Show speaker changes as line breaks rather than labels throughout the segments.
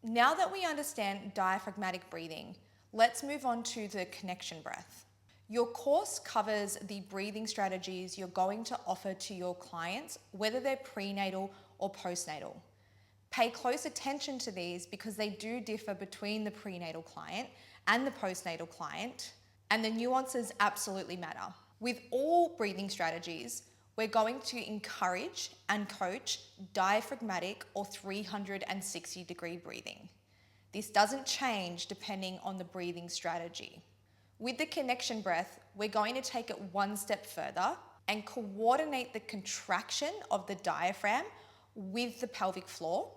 Now that we understand diaphragmatic breathing, let's move on to the connection breath. Your course covers the breathing strategies you're going to offer to your clients, whether they're prenatal or postnatal. Pay close attention to these because they do differ between the prenatal client and the postnatal client, and the nuances absolutely matter. With all breathing strategies, we're going to encourage and coach diaphragmatic or 360-degree breathing. This doesn't change depending on the breathing strategy. With the connection breath, we're going to take it one step further and coordinate the contraction of the diaphragm with the pelvic floor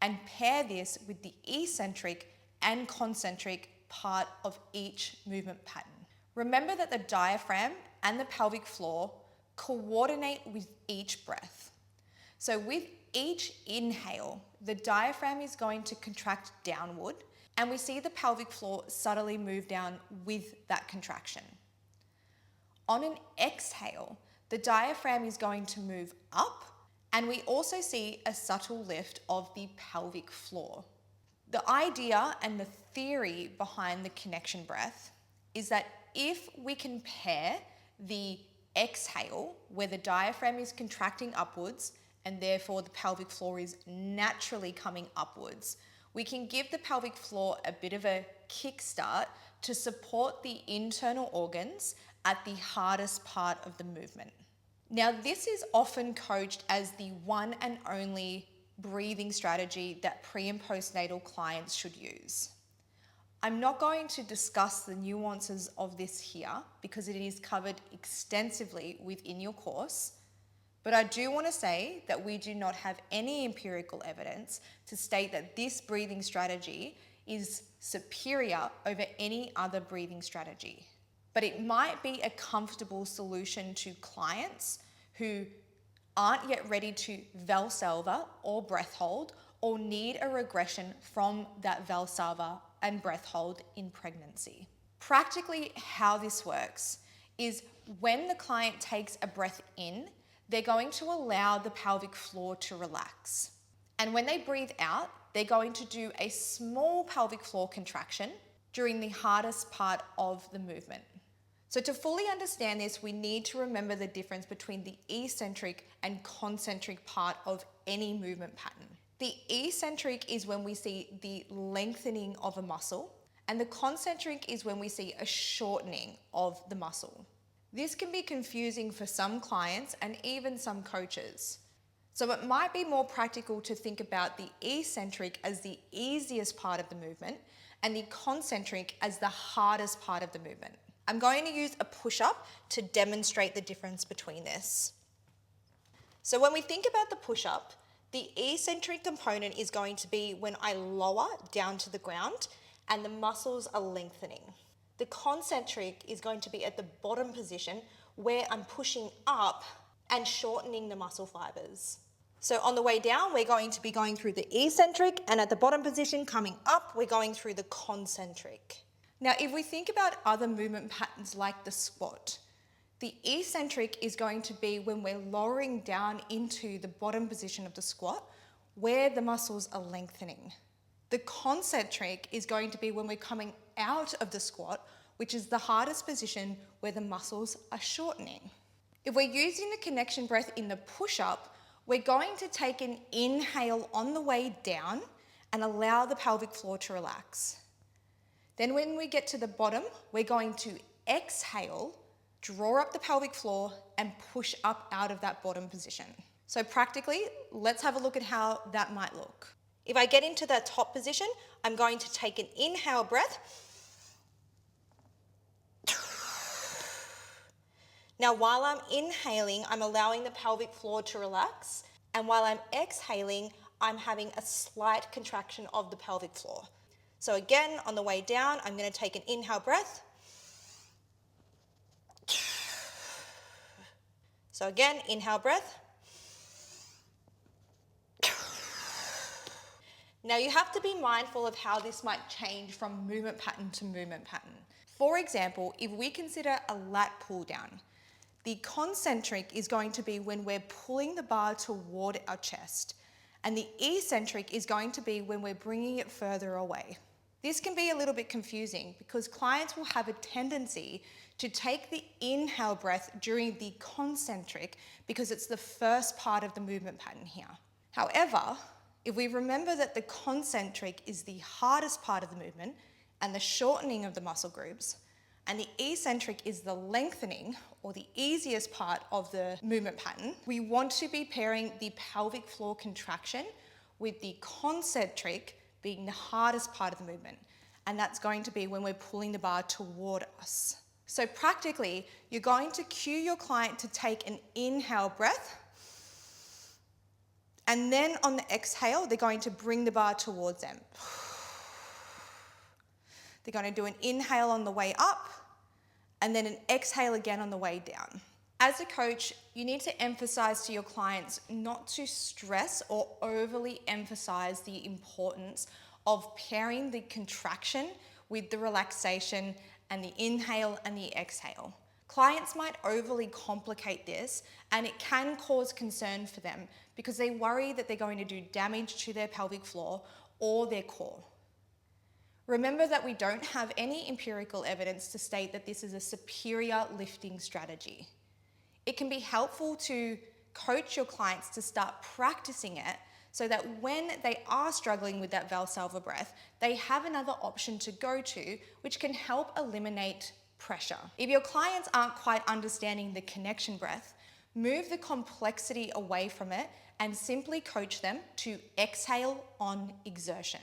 and pair this with the eccentric and concentric part of each movement pattern. Remember that the diaphragm and the pelvic floor coordinate with each breath. So with each inhale, the diaphragm is going to contract downward, and we see the pelvic floor subtly move down with that contraction. On an exhale, the diaphragm is going to move up, and we also see a subtle lift of the pelvic floor. The idea and the theory behind the connection breath is that if we can pair the exhale, where the diaphragm is contracting upwards and therefore the pelvic floor is naturally coming upwards, we can give the pelvic floor a bit of a kickstart to support the internal organs at the hardest part of the movement. Now, this is often coached as the one and only breathing strategy that pre and postnatal clients should use. I'm not going to discuss the nuances of this here because it is covered extensively within your course, but I do want to say that we do not have any empirical evidence to state that this breathing strategy is superior over any other breathing strategy. But it might be a comfortable solution to clients who aren't yet ready to Valsalva or breath hold or need a regression from that Valsalva and breath hold in pregnancy. Practically how this works is when the client takes a breath in, they're going to allow the pelvic floor to relax. And when they breathe out, they're going to do a small pelvic floor contraction during the hardest part of the movement. So to fully understand this, we need to remember the difference between the eccentric and concentric part of any movement pattern. The eccentric is when we see the lengthening of a muscle, and the concentric is when we see a shortening of the muscle. This can be confusing for some clients and even some coaches. So it might be more practical to think about the eccentric as the easiest part of the movement and the concentric as the hardest part of the movement. I'm going to use a push-up to demonstrate the difference between this. So when we think about the push-up, the eccentric component is going to be when I lower down to the ground and the muscles are lengthening. The concentric is going to be at the bottom position where I'm pushing up and shortening the muscle fibers. So on the way down, we're going to be going through the eccentric, and at the bottom position coming up, we're going through the concentric. Now, if we think about other movement patterns like the squat, the eccentric is going to be when we're lowering down into the bottom position of the squat where the muscles are lengthening. The concentric is going to be when we're coming out of the squat, which is the hardest position where the muscles are shortening. If we're using the connection breath in the push-up, we're going to take an inhale on the way down and allow the pelvic floor to relax. Then when we get to the bottom, we're going to exhale, draw up the pelvic floor, and push up out of that bottom position. So practically, let's have a look at how that might look. If I get into that top position, I'm going to take an inhale breath. Now, while I'm inhaling, I'm allowing the pelvic floor to relax, and while I'm exhaling, I'm having a slight contraction of the pelvic floor. So again, on the way down, I'm going to take an inhale breath. So again, inhale breath. Now you have to be mindful of how this might change from movement pattern to movement pattern. For example, if we consider a lat pull down, the concentric is going to be when we're pulling the bar toward our chest, And the eccentric is going to be when we're bringing it further away. This can be a little bit confusing because clients will have a tendency to take the inhale breath during the concentric because it's the first part of the movement pattern here. However, if we remember that the concentric is the hardest part of the movement and the shortening of the muscle groups, and the eccentric is the lengthening or the easiest part of the movement pattern, we want to be pairing the pelvic floor contraction with the concentric being the hardest part of the movement. And that's going to be when we're pulling the bar toward us. So practically, you're going to cue your client to take an inhale breath, and then on the exhale, they're going to bring the bar towards them. They're going to do an inhale on the way up, and then an exhale again on the way down. As a coach, you need to emphasize to your clients not to stress or overly emphasize the importance of pairing the contraction with the relaxation and the inhale and the exhale. Clients might overly complicate this, and it can cause concern for them because they worry that they're going to do damage to their pelvic floor or their core. Remember that we don't have any empirical evidence to state that this is a superior lifting strategy. It can be helpful to coach your clients to start practicing it so that when they are struggling with that Valsalva breath, they have another option to go to, which can help eliminate pressure. If your clients aren't quite understanding the connection breath, move the complexity away from it and simply coach them to exhale on exertion,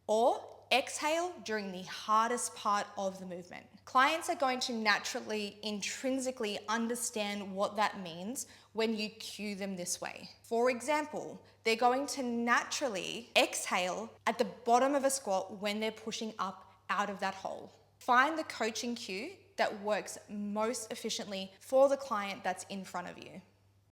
or exhale during the hardest part of the movement. Clients are going to naturally, intrinsically understand what that means when you cue them this way. For example, they're going to naturally exhale at the bottom of a squat when they're pushing up out of that hole. Find the coaching cue that works most efficiently for the client that's in front of you.